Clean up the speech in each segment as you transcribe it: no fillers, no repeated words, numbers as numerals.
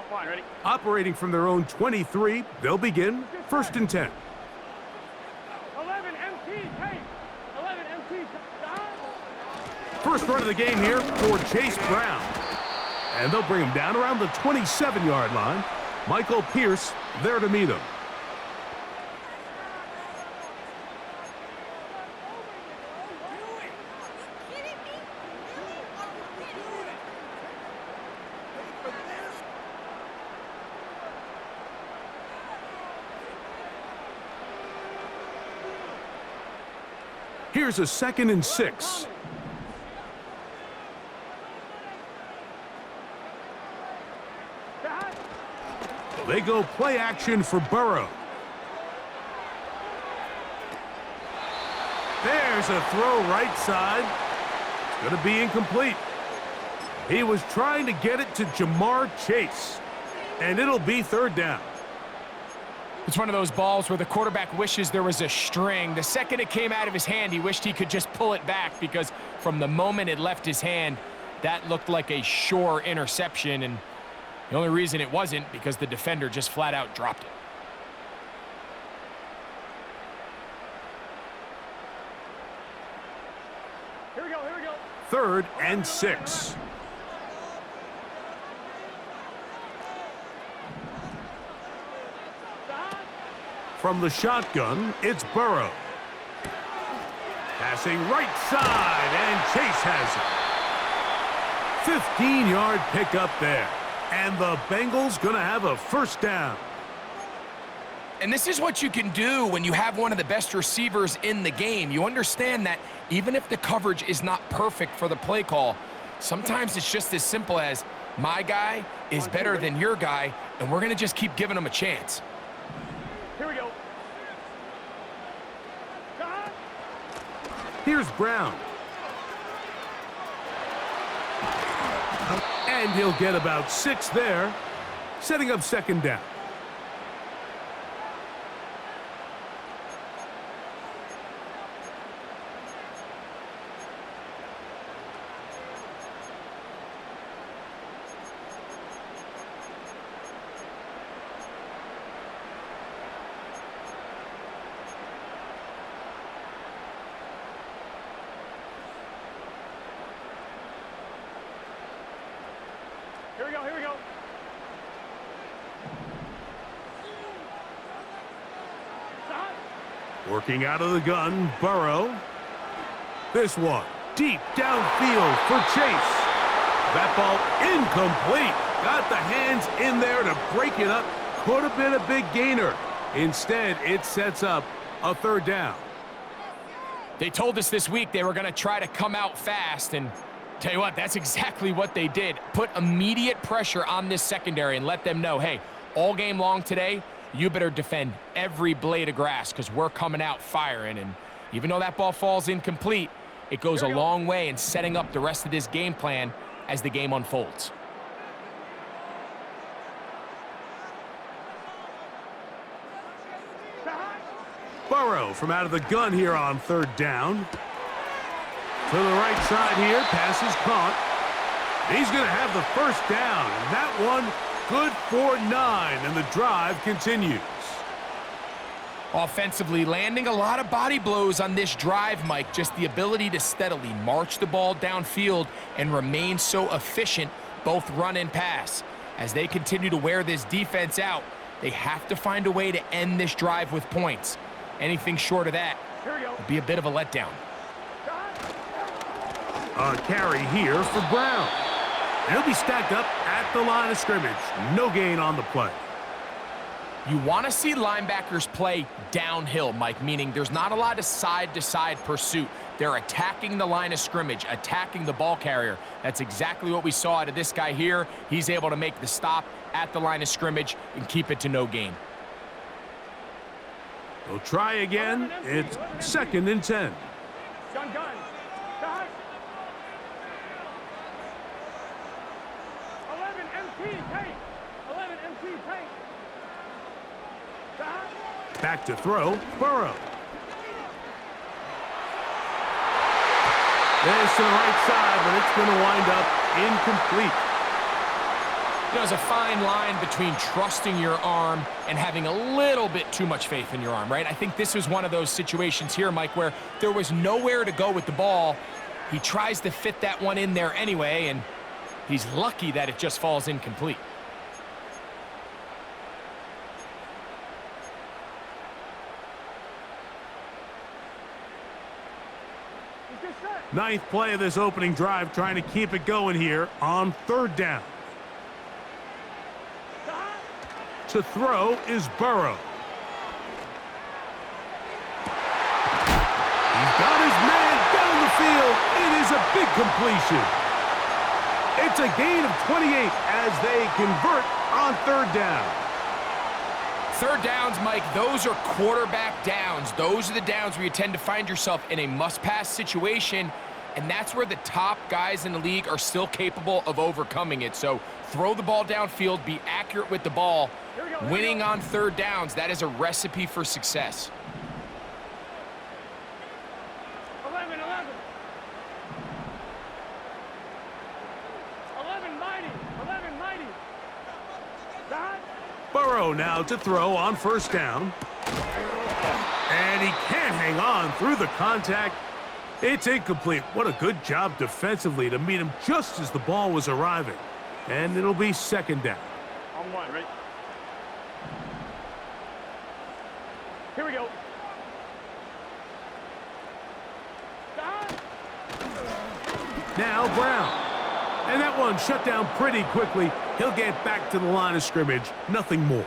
Come on, ready? Operating from their own 23, they'll begin 1st and 10. 11 MT, take. 11 MT, First run of the game here for Chase Brown. And they'll bring him down around the 27-yard line. Michael Pierce there to meet him. Here's a 2nd and 6. They go play action for Burrow. There's a throw right side. It's going to be incomplete. He was trying to get it to Jamar Chase, and it'll be 3rd down. It's one of those balls where the quarterback wishes there was a string. The second it came out of his hand, he wished he could just pull it back, because from the moment it left his hand, that looked like a sure interception, and the only reason it wasn't because the defender just flat out dropped it. Here we go, here we go. 3rd and 6. From the shotgun, it's Burrow. Passing right side, and Chase has it. 15-yard pickup there. And the Bengals gonna have a 1st down. And this is what you can do when you have one of the best receivers in the game. You understand that even if the coverage is not perfect for the play call, sometimes it's just as simple as, my guy is better than your guy, and we're gonna just keep giving him a chance. Here we go. Here's Brown. And he'll get about 6 there, setting up 2nd down. Here we go, here we go. Working out of the gun, Burrow. This one, deep downfield for Chase. That ball incomplete. Got the hands in there to break it up. Could have been a big gainer. Instead, it sets up a 3rd down. They told us this week they were going to try to come out fast, and tell you what, that's exactly what they did. Put immediate pressure on this secondary and let them know, hey, all game long today, you better defend every blade of grass, because we're coming out firing. And even though that ball falls incomplete, it goes a long way in setting up the rest of this game plan as the game unfolds. Burrow from out of the gun here on 3rd down. To the right side here, pass is caught. He's going to have the 1st down, and that one good for 9, and the drive continues. Offensively, landing a lot of body blows on this drive, Mike. Just the ability to steadily march the ball downfield and remain so efficient, both run and pass. As they continue to wear this defense out, they have to find a way to end this drive with points. Anything short of that would be a bit of a letdown. A carry here for Brown. He'll be stacked up at the line of scrimmage. No gain on the play. You want to see linebackers play downhill, Mike, meaning there's not a lot of side-to-side pursuit. They're attacking the line of scrimmage, attacking the ball carrier. That's exactly what we saw out of this guy here. He's able to make the stop at the line of scrimmage and keep it to no gain. They'll try again. It's 2nd and 10. Gun. 11 MT, take. 11 MT, take. Back to throw, Burrow. This to the right side, but it's going to wind up incomplete. You know, there's a fine line between trusting your arm and having a little bit too much faith in your arm, right? I think this was one of those situations here, Mike, where there was nowhere to go with the ball. He tries to fit that one in there anyway, and he's lucky that it just falls incomplete. Ninth play of this opening drive, trying to keep it going here on 3rd down. To throw is Burrow. He's got his man down the field. It is a big completion. It's a gain of 28 as they convert on 3rd down. 3rd downs, Mike, those are quarterback downs. Those are the downs where you tend to find yourself in a must-pass situation, and that's where the top guys in the league are still capable of overcoming it. So throw the ball downfield, be accurate with the ball. Winning on 3rd downs, that is a recipe for success. 11, 11. 11 mighty. 11 mighty. Dot. Burrow now to throw on 1st down. And he can't hang on through the contact. It's incomplete. What a good job defensively to meet him just as the ball was arriving. And it'll be 2nd down. On 1, right? Here we go. Dot. Now Brown. And that one shut down pretty quickly. He'll get back to the line of scrimmage. Nothing more.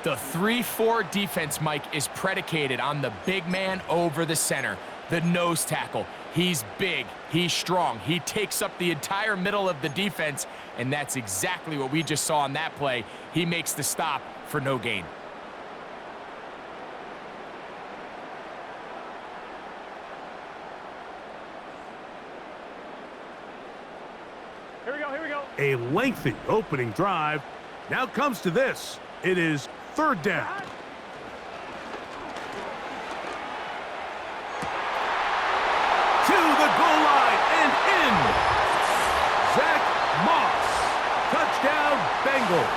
The 3-4 defense, Mike, is predicated on the big man over the center, the nose tackle. He's big, he's strong, he takes up the entire middle of the defense, and that's exactly what we just saw on that play. He makes the stop for no gain. Here we go, here we go. A lengthy opening drive. Now comes to this. It is 3rd down. To the goal line and in. Zach Moss. Touchdown, Bengals.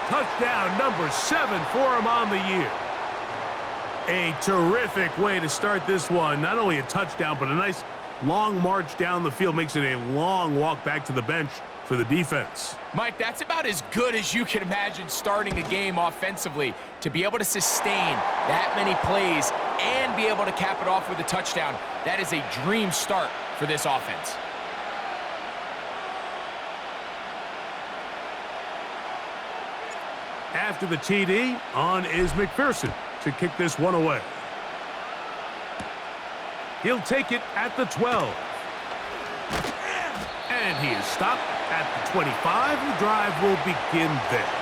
Touchdown number 7 for him on the year. A terrific way to start this one. Not only a touchdown, but a nice long march down the field. Makes it a long walk back to the bench for the defense. Mike, that's about as good as you can imagine starting a game offensively. To be able to sustain that many plays and be able to cap it off with a touchdown, that is a dream start for this offense. After the TD, on is McPherson to kick this one away. He'll take it at the 12. And he is stopped at the 25. The drive will begin there.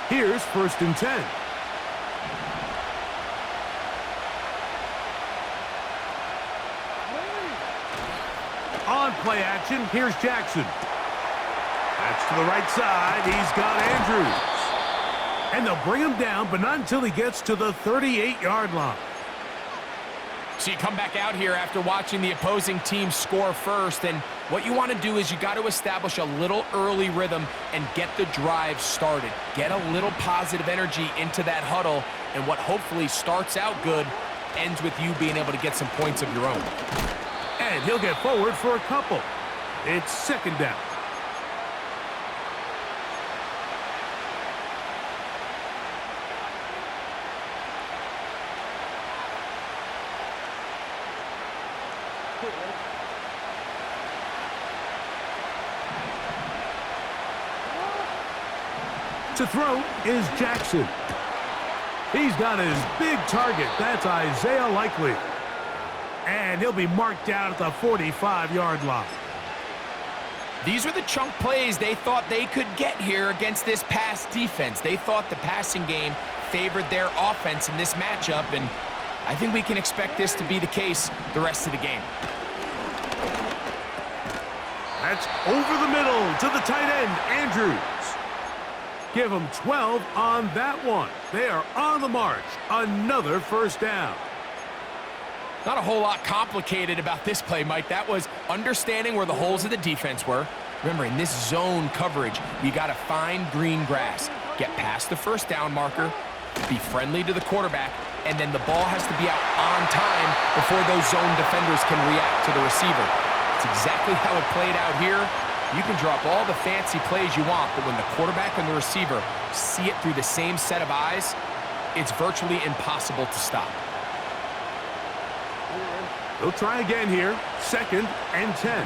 Here's 1st and 10. On play action, here's Jackson. That's to the right side. He's got Andrews. And they'll bring him down, but not until he gets to the 38-yard line. So you come back out here after watching the opposing team score first, and what you want to do is you got to establish a little early rhythm and get the drive started. Get a little positive energy into that huddle, and what hopefully starts out good ends with you being able to get some points of your own. And he'll get forward for a couple. It's 2nd down. To throw is Jackson. He's got his big target. That's Isaiah Likely. And he'll be marked down at the 45-yard line. These are the chunk plays they thought they could get here against this pass defense. They thought the passing game favored their offense in this matchup, and I think we can expect this to be the case the rest of the game. That's over the middle to the tight end, Andrews. Give them 12 on that one. They are on the march. Another first down. Not a whole lot complicated about this play, Mike. That was understanding where the holes of the defense were. Remember, in this zone coverage, you got to find green grass. Get past the first down marker, be friendly to the quarterback, and then the ball has to be out on time before those zone defenders can react to the receiver. It's exactly how it played out here. You can drop all the fancy plays you want, but when the quarterback and the receiver see it through the same set of eyes, it's virtually impossible to stop. They'll try again here. 2nd and 10.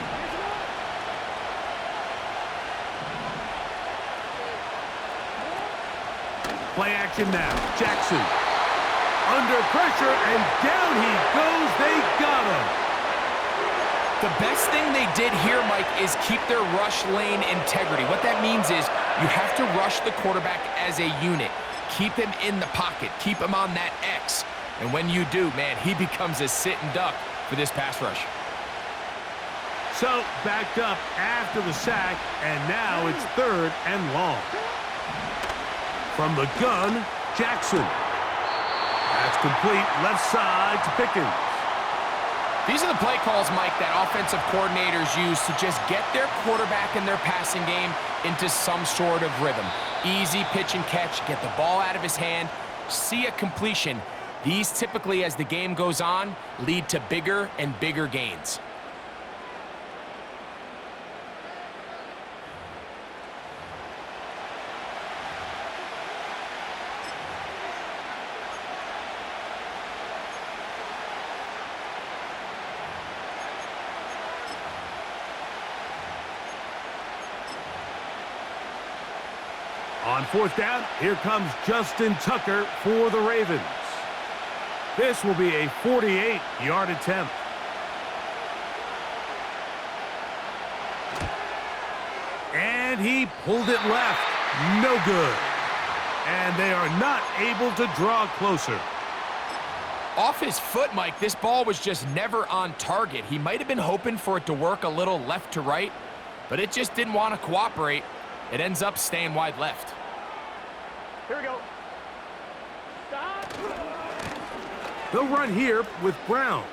Play action now. Jackson. Under pressure, and down he goes. They got him. The best thing they did here, Mike, is keep their rush lane integrity. What that means is you have to rush the quarterback as a unit. Keep him in the pocket. Keep him on that X. And when you do, man, he becomes a sitting duck for this pass rush. So, backed up after the sack, and now it's 3rd and long. From the gun, Jackson. That's complete left side to Pickens. These are the play calls, Mike, that offensive coordinators use to just get their quarterback and their passing game into some sort of rhythm. Easy pitch and catch, get the ball out of his hand, see a completion. These typically, as the game goes on, lead to bigger and bigger gains. On 4th down, here comes Justin Tucker for the Ravens. This will be a 48-yard attempt. And he pulled it left. No good. And they are not able to draw closer. Off his foot, Mike, this ball was just never on target. He might have been hoping for it to work a little left to right, but it just didn't want to cooperate. It ends up staying wide left. Here we go. Stop. They'll run here with Brown.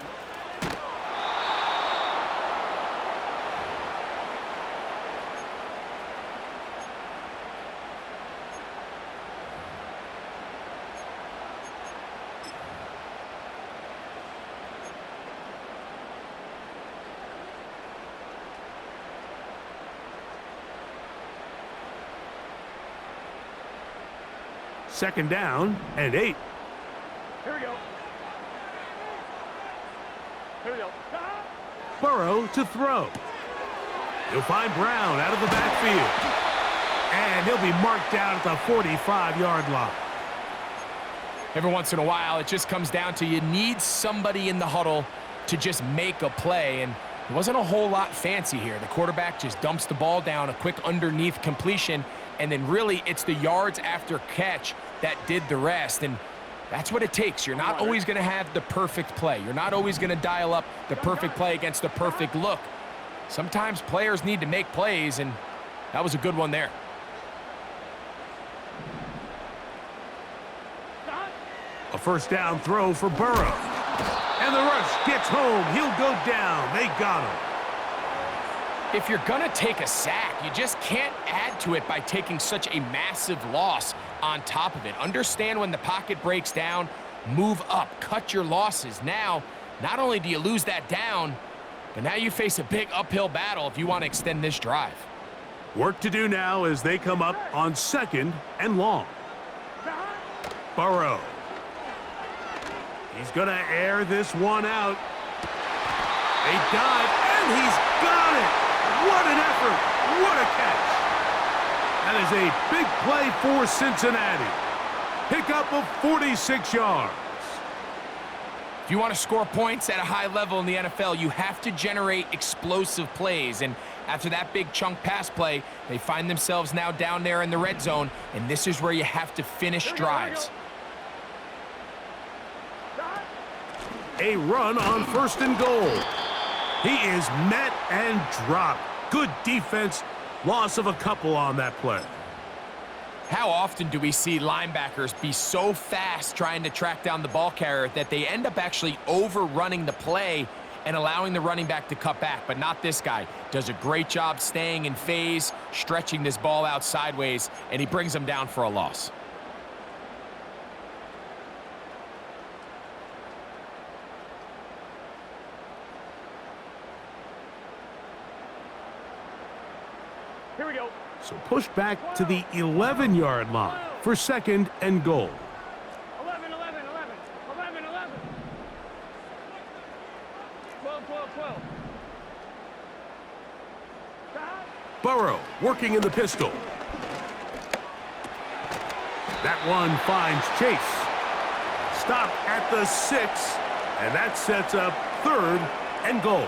Second down and 8. Here we go. Here we go. Stop. Burrow to throw. He'll find Brown out of the backfield. And he'll be marked down at the 45-yard line. Every once in a while, it just comes down to you need somebody in the huddle to just make a play, and it wasn't a whole lot fancy here. The quarterback just dumps the ball down, a quick underneath completion, and then really it's the yards after catch that did the rest, and that's what it takes. You're not always going to have the perfect play. You're not always going to dial up the perfect play against the perfect look. Sometimes players need to make plays, and that was a good one there. A first down throw for Burrow. And the rush gets home. He'll go down. They got him. If you're going to take a sack, you just can't add to it by taking such a massive loss on top of it. Understand when the pocket breaks down, move up, cut your losses. Now, not only do you lose that down, but now you face a big uphill battle if you want to extend this drive. Work to do now as they come up on 2nd and long. Burrow. He's going to air this one out. A dive, and he's got it. What an effort. What a catch. That is a big play for Cincinnati. Pickup of 46 yards. If you want to score points at a high level in the NFL, you have to generate explosive plays. And after that big chunk pass play, they find themselves now down there in the red zone, and this is where you have to finish drives. A run on 1st and goal. He is met and dropped. Good defense. Loss of a couple on that play. How often do we see linebackers be so fast trying to track down the ball carrier that they end up actually overrunning the play and allowing the running back to cut back? But not this guy. Does a great job staying in phase, stretching this ball out sideways, and he brings him down for a loss. Here we go. So push back to the 11-yard line for second and goal. 11, 11, 11. 11, 11. 12, 12, 12. Stop. Burrow working in the pistol. That one finds Chase. Stop at the 6, and that sets up third and goal.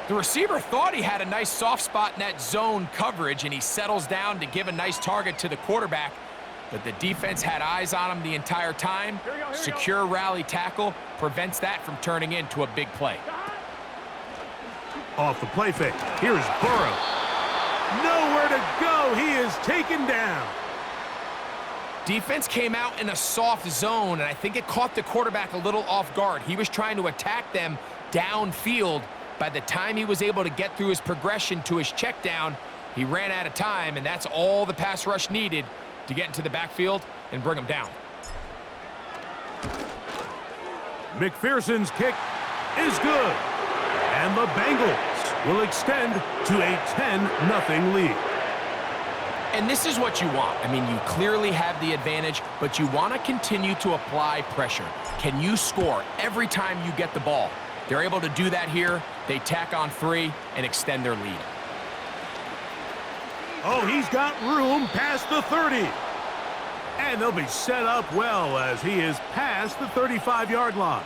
The receiver thought he had a nice soft spot in that zone coverage, and he settles down to give a nice target to the quarterback. But the defense had eyes on him the entire time. Secure rally tackle prevents that from turning into a big play. Off the play fake. Here's Burrow. Nowhere to go. He is taken down. Defense came out in a soft zone, and I think it caught the quarterback a little off guard. He was trying to attack them downfield. By the time he was able to get through his progression to his check down, he ran out of time, and that's all the pass rush needed to get into the backfield and bring him down. McPherson's kick is good. And the Bengals will extend to a 10-0 lead. And this is what you want. I mean, you clearly have the advantage, but you want to continue to apply pressure. Can you score every time you get the ball? They're able to do that here. They tack on 3 and extend their lead. Oh, he's got room past the 30. And they'll be set up well as he is past the 35-yard line.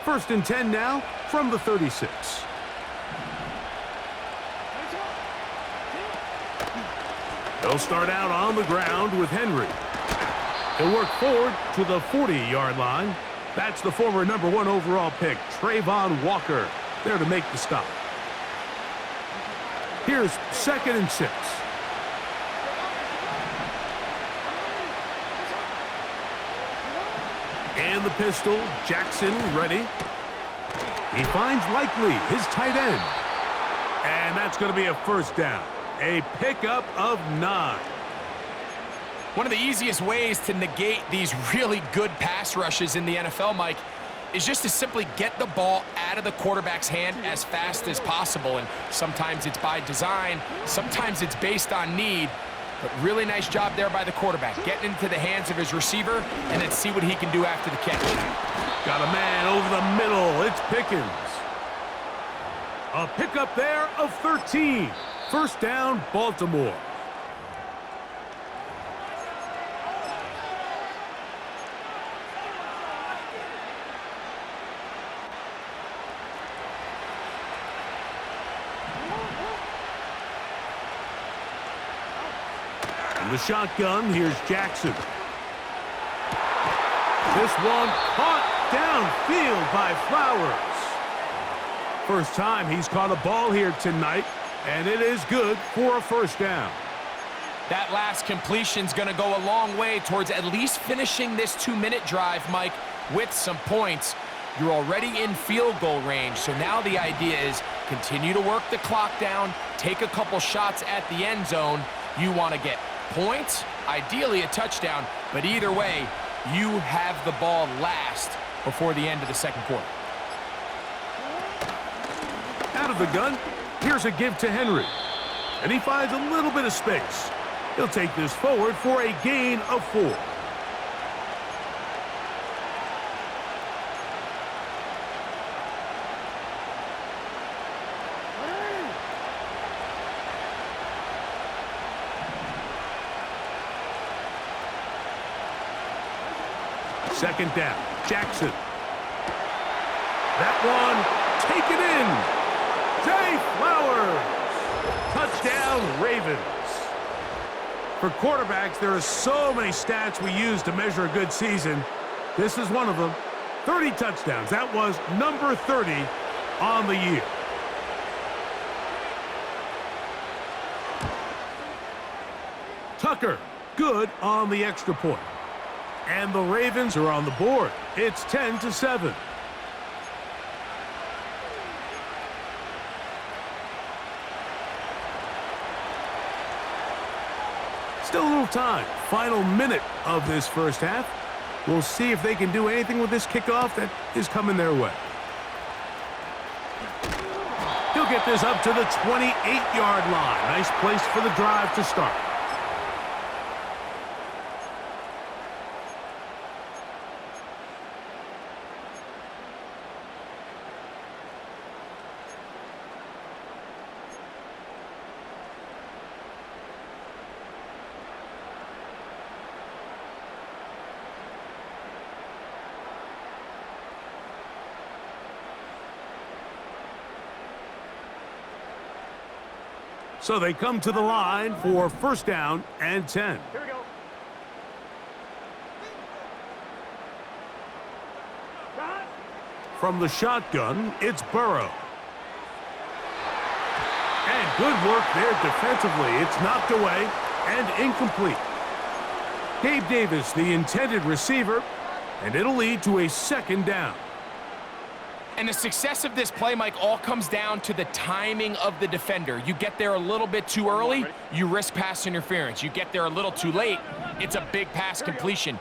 First and 10 now from the 36. They'll start out on the ground with Henry. He'll work forward to the 40-yard line. That's the former #1 overall pick, Trayvon Walker, there to make the stop. Here's second and 6. And the pistol, Jackson ready. He finds Likely, his tight end. And that's going to be a first down. A pickup of 9. One of the easiest ways to negate these really good pass rushes in the NFL, Mike, is just to simply get the ball out of the quarterback's hand as fast as possible. And sometimes it's by design, sometimes it's based on need. But really nice job there by the quarterback, getting into the hands of his receiver, and then see what he can do after the catch. Got a man over the middle. It's Pickens. A pickup there of 13. First down, Baltimore. In the shotgun, here's Jackson. This one caught downfield by Flowers. First time he's caught a ball here tonight, and it is good for a first down. That last completion's going to go a long way towards at least finishing this 2-minute drive, Mike, with some points. You're already in field goal range, so now the idea is continue to work the clock down, take a couple shots at the end zone. You want to get points, ideally a touchdown, but either way, you have the ball last before the end of the second quarter. Out of the gun, here's a give to Henry. And he finds a little bit of space. He'll take this forward for a gain of 4. Second down, Jackson. That one taken in. Zay Flowers. Touchdown, Ravens. For quarterbacks, there are so many stats we use to measure a good season. This is one of them. 30 touchdowns. That was number 30 on the year. Tucker, good on the extra point. And the Ravens are on the board. It's 10-7. Still a little time. Final minute of this first half. We'll see if they can do anything with this kickoff that is coming their way. He'll get this up to the 28-yard line. Nice place for the drive to start. So they come to the line for first down and 10. Here we go. Shot. From the shotgun, it's Burrow. And good work there defensively. It's knocked away and incomplete. Gabe Davis, the intended receiver, and it'll lead to a second down. And the success of this play, Mike, all comes down to the timing of the defender. You get there a little bit too early, you risk pass interference. You get there a little too late, it's a big pass completion.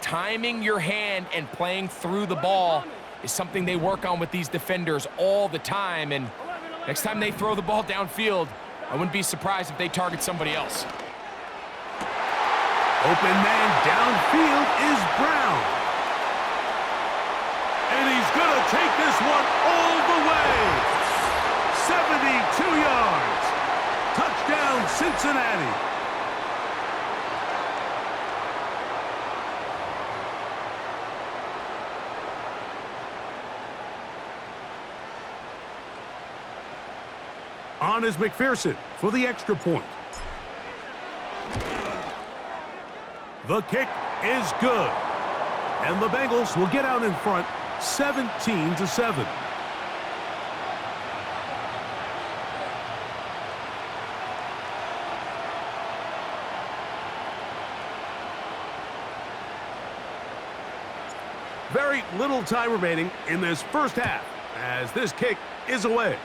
Timing your hand and playing through the ball is something they work on with these defenders all the time. And next time they throw the ball downfield, I wouldn't be surprised if they target somebody else. Open man downfield is Brown. And he's going to take this one all the way. 72 yards. Touchdown, Cincinnati. On is McPherson for the extra point. The kick is good. And the Bengals will get out in front 17-7. Very little time remaining in this first half as this kick is away.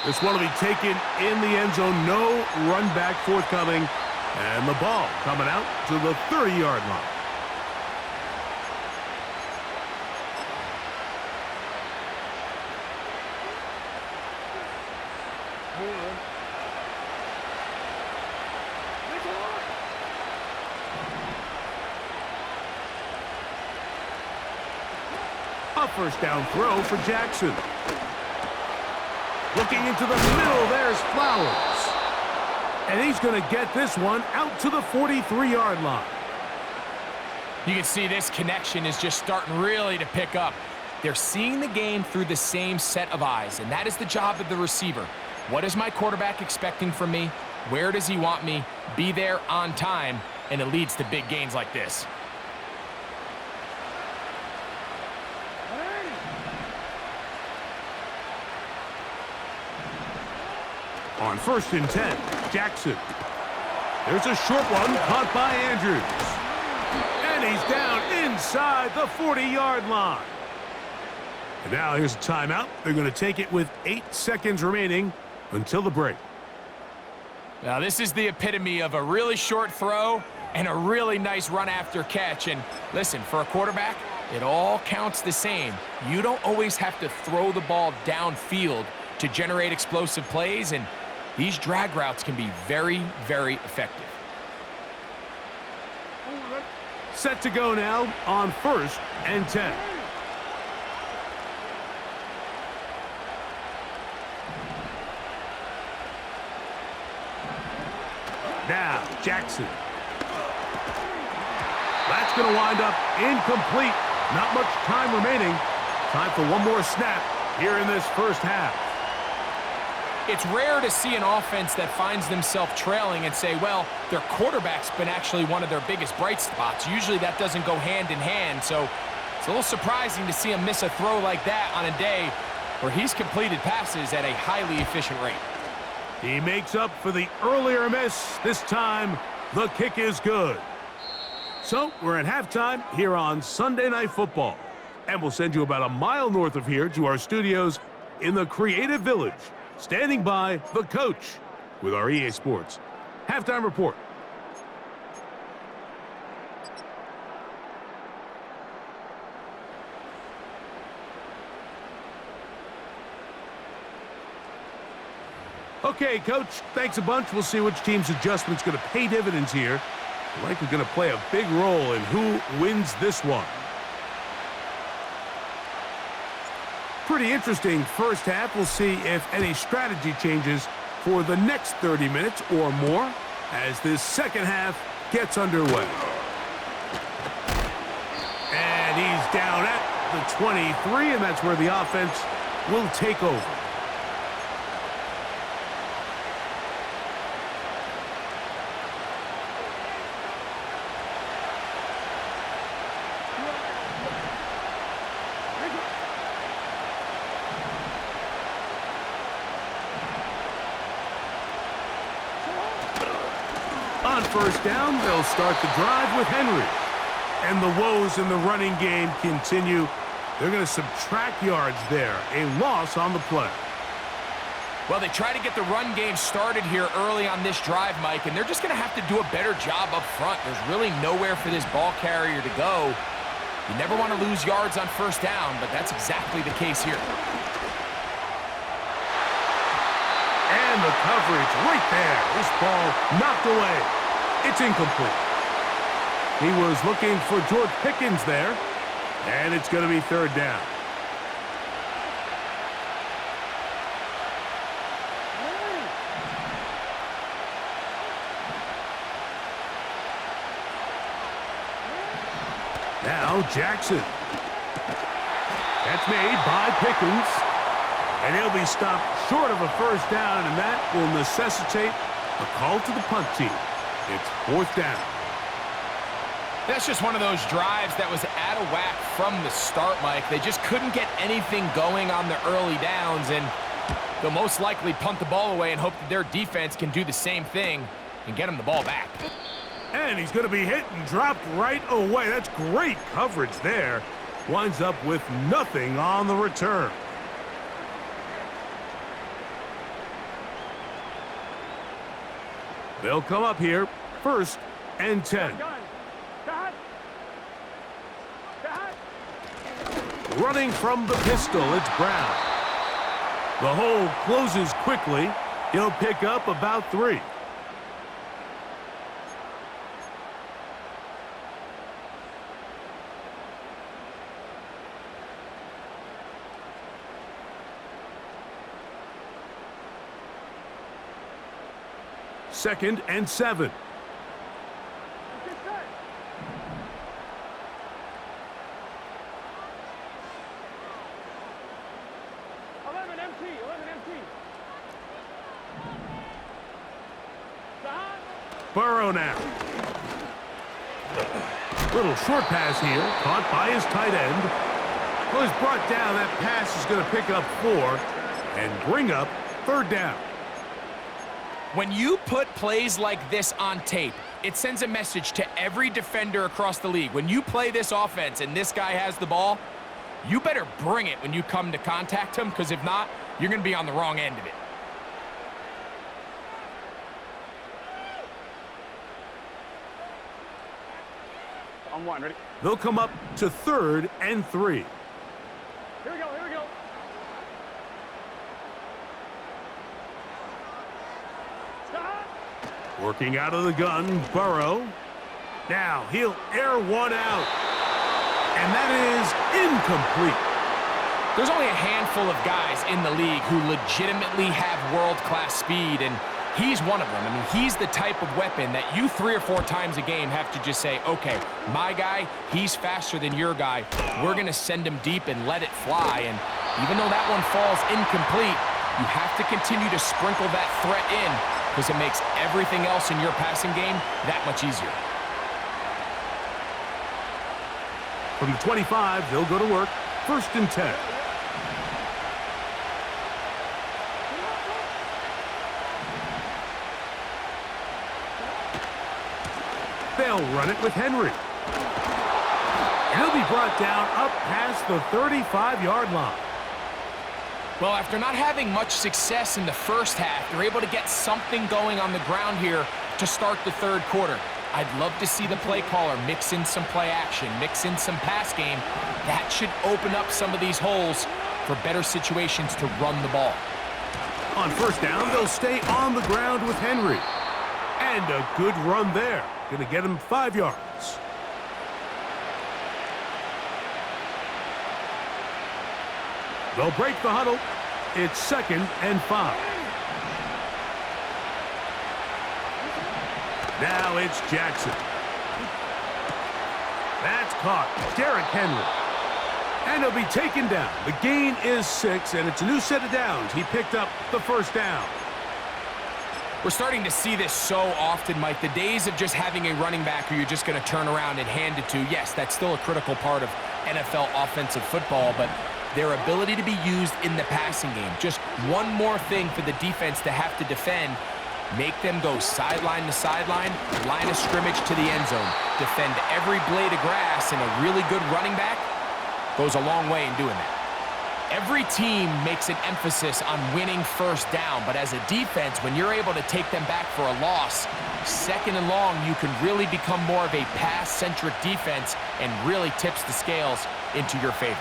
This one will be taken in the end zone. No run back forthcoming. And the ball coming out to the 30-yard line. A first down throw for Jackson. Looking into the middle, there's Flowers. And he's going to get this one out to the 43-yard line. You can see this connection is just starting really to pick up. They're seeing the game through the same set of eyes, and that is the job of the receiver. What is my quarterback expecting from me? Where does he want me? Be there on time, and it leads to big gains like this. On 1st and 10, Jackson. There's a short one caught by Andrews. And he's down inside the 40-yard line. And now here's a timeout. They're going to take it with 8 seconds remaining until the break. Now this is the epitome of a really short throw and a really nice run after catch. And listen, for a quarterback, it all counts the same. You don't always have to throw the ball downfield to generate explosive plays, and these drag routes can be very, very effective. Set to go now on 1st and 10. Now, Jackson. That's going to wind up incomplete. Not much time remaining. Time for one more snap here in this first half. It's rare to see an offense that finds themselves trailing and say, well, their quarterback's been actually one of their biggest bright spots. Usually that doesn't go hand in hand, so it's a little surprising to see him miss a throw like that on a day where he's completed passes at a highly efficient rate. He makes up for the earlier miss. This time, the kick is good. So, we're at halftime here on Sunday Night Football. And we'll send you about a mile north of here to our studios in the Creative Village. Standing by, the coach with our EA Sports Halftime Report. Okay, Coach, thanks a bunch. We'll see which team's adjustment's going to pay dividends here. Likely going to play a big role in who wins this one. Pretty interesting first half. We'll see if any strategy changes for the next 30 minutes or more as this second half gets underway. And he's down at the 23, and that's where the offense will take over. On first down, they'll start the drive with Henry. And the woes in the running game continue. They're going to subtract yards there. A loss on the play. Well, they try to get the run game started here early on this drive, Mike, and they're just going to have to do a better job up front. There's really nowhere for this ball carrier to go. You never want to lose yards on first down, but that's exactly the case here. And the coverage right there. This ball knocked away. It's incomplete. He was looking for George Pickens there, and it's going to be third down. Now Jackson. That's made by Pickens. And he'll be stopped short of a first down, and that will necessitate a call to the punt team. It's fourth down. That's just one of those drives that was out of whack from the start, Mike. They just couldn't get anything going on the early downs, and they'll most likely punt the ball away and hope that their defense can do the same thing and get them the ball back. And he's going to be hit and dropped right away. That's great coverage there. Winds up with nothing on the return. They'll come up here, 1st and 10. Running from the pistol, it's Brown. The hole closes quickly. He'll pick up about 3. Second and 7. 11 MT. Burrow now. Little short pass here, caught by his tight end. Well, he's brought down. That pass is going to pick up 4 and bring up third down. When you put plays like this on tape, it sends a message to every defender across the league. When you play this offense and this guy has the ball, you better bring it when you come to contact him, because if not, you're going to be on the wrong end of it. On 1, ready? They'll come up to 3rd and 3. Here we go. Working out of the gun, Burrow. Now he'll air one out. And that is incomplete. There's only a handful of guys in the league who legitimately have world-class speed, and he's one of them. I mean, he's the type of weapon that you 3 or 4 times a game have to just say, okay, my guy, he's faster than your guy. We're going to send him deep and let it fly. And even though that one falls incomplete, You have to continue to sprinkle that threat in because it makes everything else in your passing game that much easier. From the 25, they'll go to work. 1st and 10. They'll run it with Henry. He'll be brought down up past the 35-yard line. Well, after not having much success in the first half, they're able to get something going on the ground here to start the 3rd quarter. I'd love to see the play caller mix in some play action, mix in some pass game. That should open up some of these holes for better situations to run the ball. On 1st down, they'll stay on the ground with Henry. And a good run there. Going to get him 5 yards. They'll break the huddle. It's 2nd and 5. Now it's Jackson. That's caught. Derrick Henry. And he'll be taken down. The gain is 6, and it's a new set of downs. He picked up the 1st down. We're starting to see this so often, Mike. The days of just having a running back who you're just going to turn around and hand it to, yes, that's still a critical part of NFL offensive football, but their ability to be used in the passing game, just one more thing for the defense to have to defend, make them go sideline to sideline, line of scrimmage to the end zone, defend every blade of grass, and a really good running back goes a long way in doing that. Every team makes an emphasis on winning 1st down, but as a defense, when you're able to take them back for a loss, 2nd and long, you can really become more of a pass-centric defense and really tips the scales into your favor.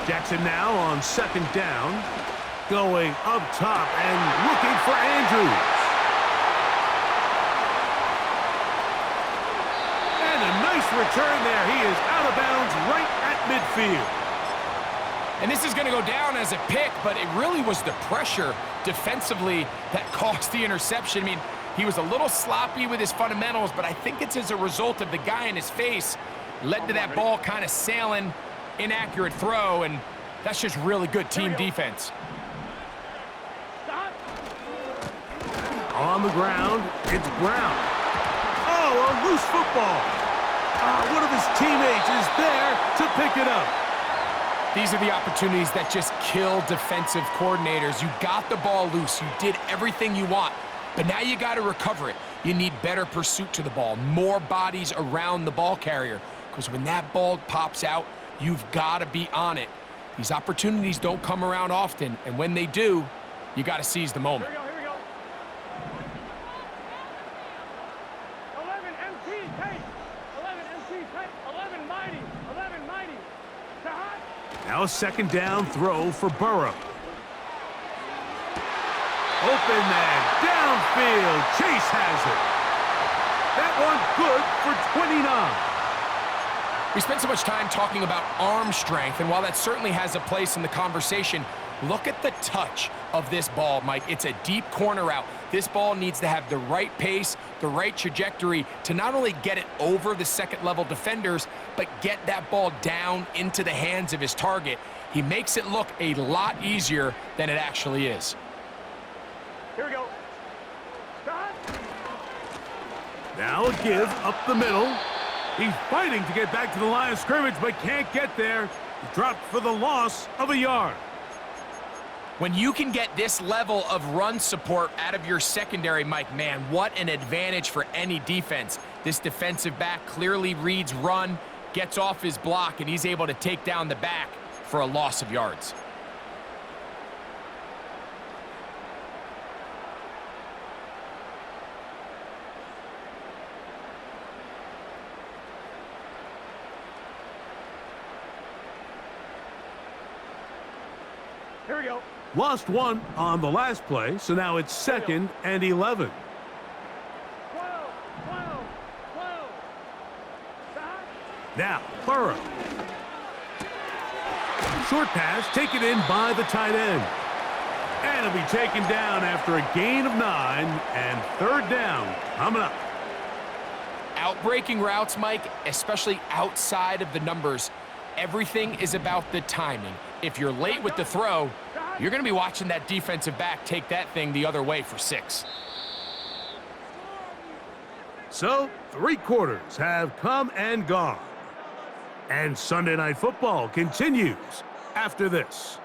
Jackson now on 2nd down, going up top and looking for Andrews. And a nice return there. He is out of bounds right at midfield. And this is going to go down as a pick, but it really was the pressure defensively that caused the interception. I mean, he was a little sloppy with his fundamentals, but I think it's as a result of the guy in his face led to that ball kind of sailing. Inaccurate throw, and that's just really good team defense. On the ground, it's Brown. Oh, a loose football. One of his teammates is there to pick it up. These are the opportunities that just kill defensive coordinators. You got the ball loose. You did everything you want, but now you got to recover it. You need better pursuit to the ball, more bodies around the ball carrier, because when that ball pops out, you've got to be on it. These opportunities don't come around often, and when they do, you got to seize the moment. Here we go. 11 MT, take. 11 MT, take. 11 mighty. 11 mighty. Now a 2nd down throw for Burrow. Open man, downfield. Chase has it. That one good for 29. We spent so much time talking about arm strength, and while that certainly has a place in the conversation, look at the touch of this ball, Mike. It's a deep corner route. This ball needs to have the right pace, the right trajectory to not only get it over the 2nd-level defenders, but get that ball down into the hands of his target. He makes it look a lot easier than it actually is. Here we go. Now a give up the middle. He's fighting to get back to the line of scrimmage, but can't get there. He dropped for the loss of a yard. When you can get this level of run support out of your secondary, Mike, man, what an advantage for any defense. This defensive back clearly reads run, gets off his block, and he's able to take down the back for a loss of yards. Here we go. Lost one on the last play, so now it's 2nd and 11. 12. Now, Burrow. Short pass taken in by the tight end. And it'll be taken down after a gain of 9, and 3rd down coming up. Outbreaking routes, Mike, especially outside of the numbers, Everything is about the timing. If you're late with the throw, you're going to be watching that defensive back take that thing the other way for 6. So, 3 quarters have come and gone. And Sunday Night Football continues after this.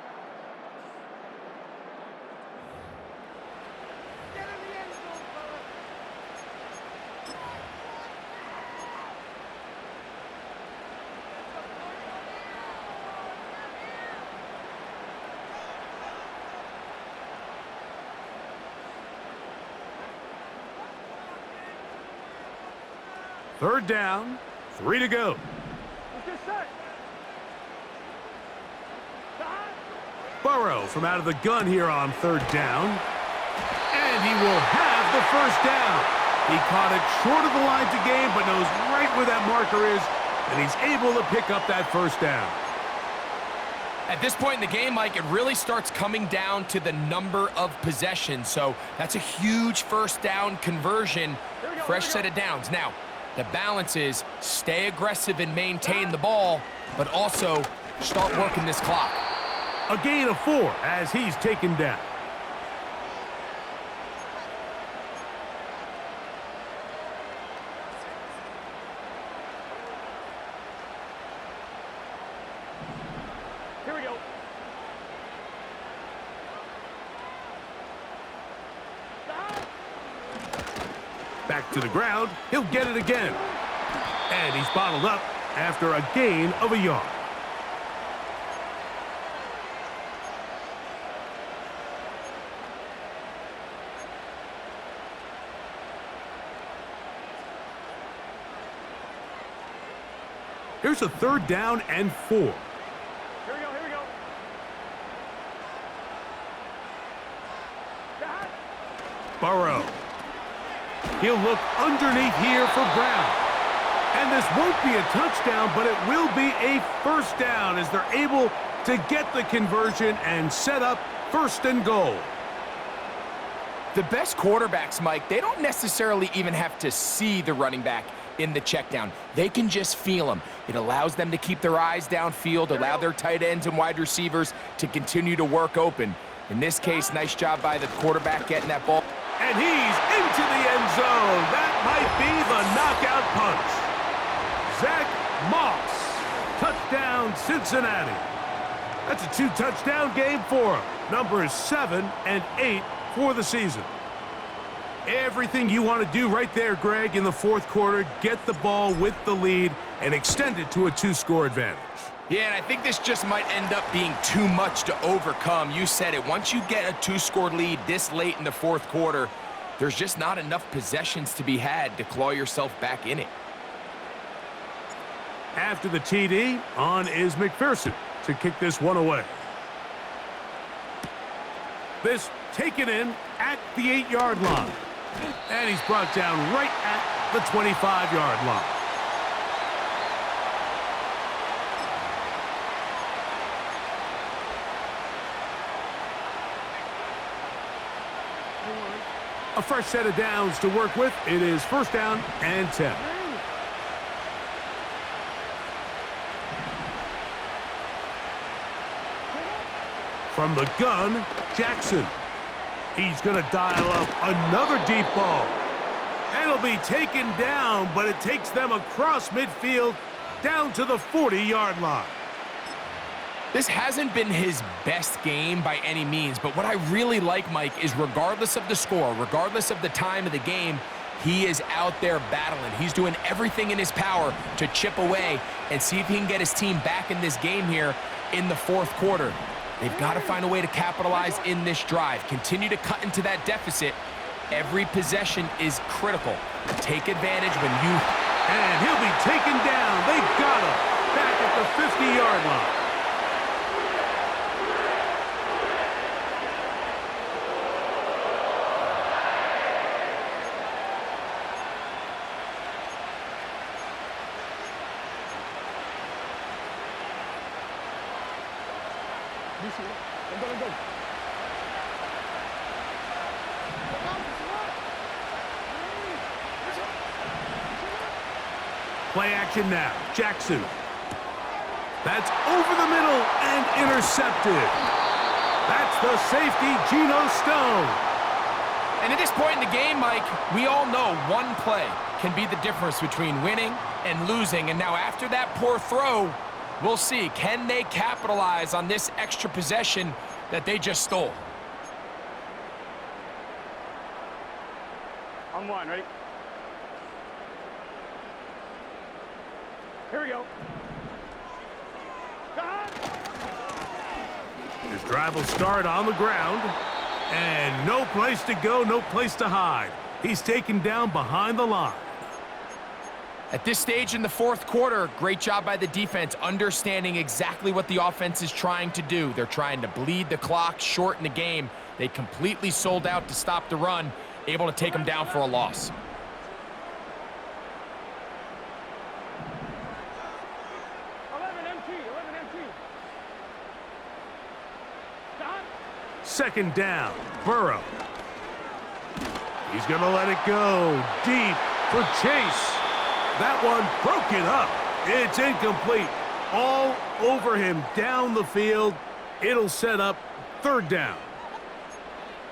Third down, 3 to go. Burrow from out of the gun here on 3rd down. And he will have the 1st down. He caught it short of the line to gain, but knows right where that marker is, and he's able to pick up that 1st down. At this point in the game, Mike, it really starts coming down to the number of possessions. So that's a huge 1st down conversion. Fresh set of downs. Now, the balance is stay aggressive and maintain the ball, but also start working this clock. A gain of 4 as he's taken down. Here we go. Back to the ground. He'll get it again. And he's bottled up after a gain of a yard. Here's a 3rd down and 4. Here we go, here we go. Burrow. He'll look underneath here for Brown. And this won't be a touchdown, but it will be a 1st down as they're able to get the conversion and set up 1st and goal. The best quarterbacks, Mike, they don't necessarily even have to see the running back in the check down. They can just feel him. It allows them to keep their eyes downfield, allow their tight ends and wide receivers to continue to work open. In this case, nice job by the quarterback getting that ball. And he's into the end zone. That might be the knockout punch. Zach Moss. Touchdown, Cincinnati. That's a 2-touchdown game for him. Numbers 7 and 8 for the season. Everything you want to do right there, Greg, in the 4th quarter, get the ball with the lead and extend it to a 2-score advantage. Yeah, and I think this just might end up being too much to overcome. You said it. Once you get a 2-score lead this late in the 4th quarter, there's just not enough possessions to be had to claw yourself back in it. After the TD, on is McPherson to kick this one away. This taken in at the 8-yard line. And he's brought down right at the 25-yard line. A fresh set of downs to work with. It is 1st down and 10. From the gun, Jackson. He's going to dial up another deep ball. And it'll be taken down, but it takes them across midfield down to the 40-yard line. This hasn't been his best game by any means, but what I really like, Mike, is regardless of the score, regardless of the time of the game, he is out there battling. He's doing everything in his power to chip away and see if he can get his team back in this game here in the 4th quarter. They've got to find a way to capitalize in this drive. Continue to cut into that deficit. Every possession is critical. Take advantage when you... And he'll be taken down. They got him back at the 50-yard line. Play action now. Jackson. That's over the middle and intercepted. That's the safety, Geno Stone. And at this point in the game, Mike, we all know one play can be the difference between winning and losing. And now after that poor throw, we'll see, can they capitalize on this extra possession that they just stole? On one, ready? Here we go. His drive will start on the ground. And no place to go, no place to hide. He's taken down behind the line. At this stage in the fourth quarter, great job by the defense, understanding exactly what the offense is trying to do. They're trying to bleed the clock, shorten the game. They completely sold out to stop the run, able to take them down for a loss. Second down, Burrow. He's going to let it go deep for Chase. That one broken up. It's incomplete. All over him down the field. It'll set up third down.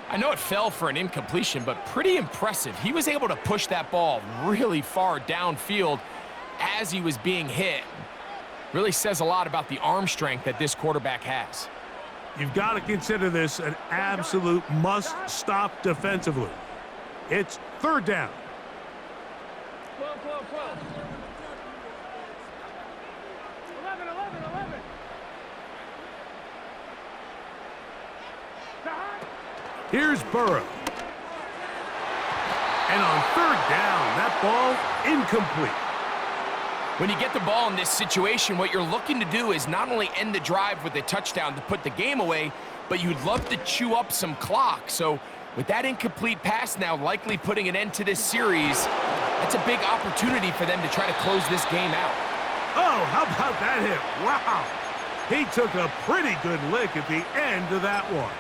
I know it fell for an incompletion, but pretty impressive. He was able to push that ball really far downfield as he was being hit. Really says a lot about the arm strength that this quarterback has. You've got to consider this an absolute must-stop defensively. It's third down. 12, 12, 12. 11, 11, 11. Here's Burrow. And on third down, that ball incomplete. When you get the ball in this situation, what you're looking to do is not only end the drive with a touchdown to put the game away, but you'd love to chew up some clock. So with that incomplete pass now likely putting an end to this series, that's a big opportunity for them to try to close this game out. Oh, how about that hit? Wow. He took a pretty good lick at the end of that one.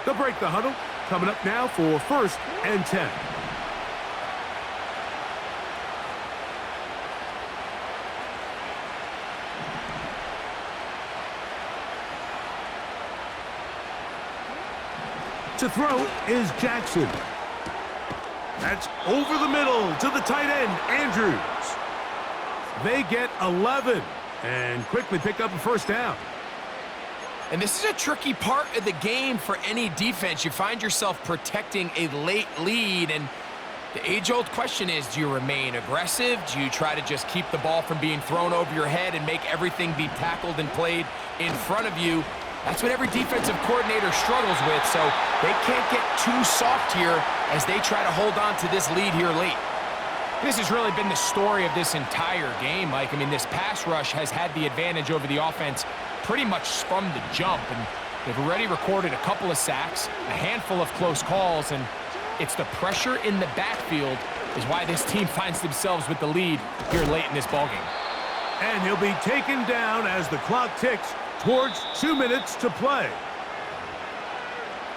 They'll break the huddle. Coming up now for 1st and 10. To throw is Jackson. That's over the middle to the tight end, Andrews. They get 11 and quickly pick up a first down. And this is a tricky part of the game for any defense. You find yourself protecting a late lead, and the age-old question is, do you remain aggressive? Do you try to just keep the ball from being thrown over your head and make everything be tackled and played in front of you? That's what every defensive coordinator struggles with, so they can't get too soft here as they try to hold on to this lead here late. This has really been the story of this entire game, Mike. I mean, this pass rush has had the advantage over the offense pretty much from the jump, and they've already recorded a couple of sacks, a handful of close calls, and it's the pressure in the backfield is why this team finds themselves with the lead here late in this ballgame. And he'll be taken down as the clock ticks towards 2 minutes to play.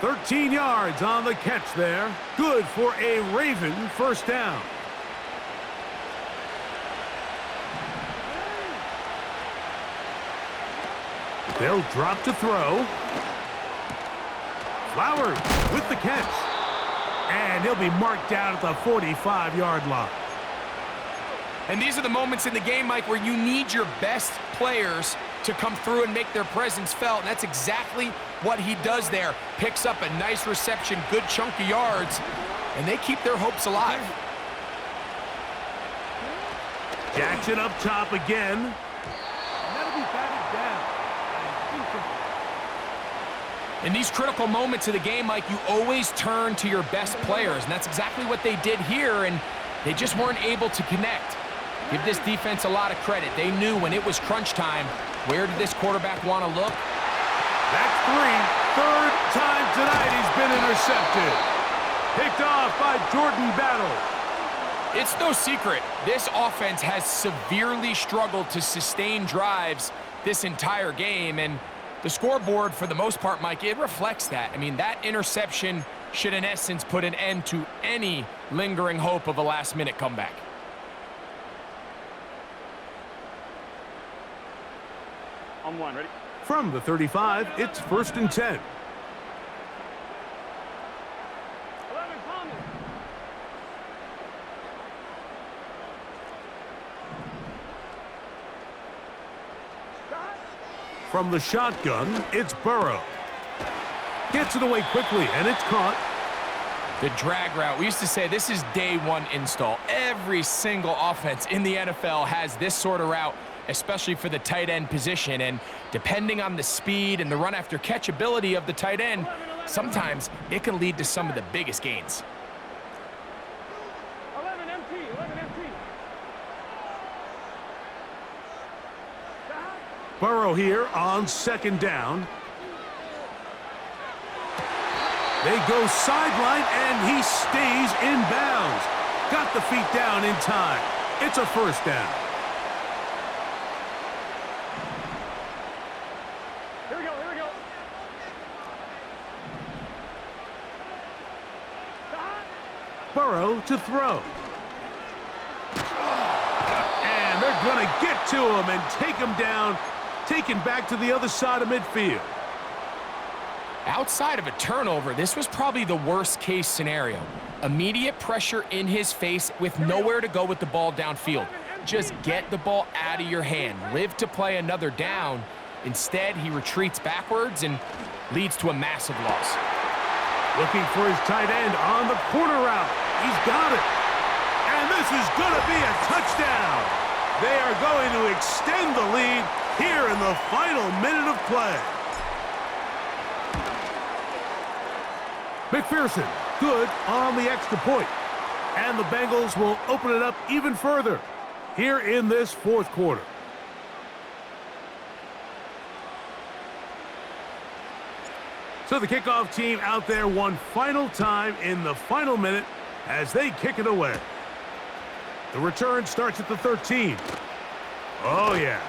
13 yards on the catch there. Good for a Raven first down. They'll drop to throw. Flowers with the catch. And he'll be marked down at the 45-yard line. And these are the moments in the game, Mike, where you need your best players to come through and make their presence felt. And that's exactly what he does there. Picks up a nice reception, good chunk of yards, and they keep their hopes alive. Jackson up top again. And that'll be batted down. In these critical moments of the game, Mike, you always turn to your best players, and that's exactly what they did here, and they just weren't able to connect. Give this defense a lot of credit. They knew when it was crunch time, where did this quarterback want to look? That's three. Third time tonight he's been intercepted. Picked off by Jordan Battle. It's no secret, this offense has severely struggled to sustain drives this entire game, and the scoreboard, for the most part, Mike, it reflects that. I mean, that interception should in essence put an end to any lingering hope of a last-minute comeback. On one, ready? From the 35, it's 1st and 10. 11, Thomas. Stop. From the shotgun, it's Burrow. Gets it away quickly, and it's caught. The drag route, we used to say this is day one install. Every single offense in the NFL has this sort of route, especially for the tight end position. And depending on the speed and the run after catch ability of the tight end, sometimes it can lead to some of the biggest gains. 11 MT, 11 MT. Stop. Burrow here on 2nd down. They go sideline, and he stays in bounds. Got the feet down in time. It's a 1st down. Here we go, here we go. Stop. Burrow to throw. And they're going to get to him and take him down, taken back to the other side of midfield. Outside of a turnover, this was probably the worst-case scenario. Immediate pressure in his face with nowhere to go with the ball downfield. Just get the ball out of your hand. Live to play another down. Instead, he retreats backwards and leads to a massive loss. Looking for his tight end on the corner route. He's got it. And this is going to be a touchdown. They are going to extend the lead here in the final minute of play. McPherson, good on the extra point. And the Bengals will open it up even further here in this 4th quarter. So the kickoff team out there one final time in the final minute as they kick it away. The return starts at the 13. Oh, yeah.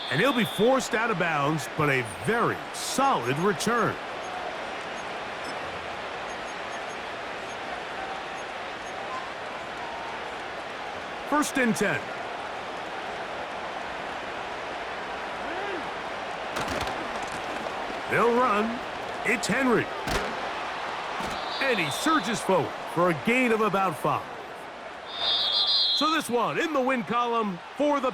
And he'll be forced out of bounds, but a very solid return. First and 10. They'll run. It's Henry. And he surges forward for a gain of about 5. So this one in the win column for the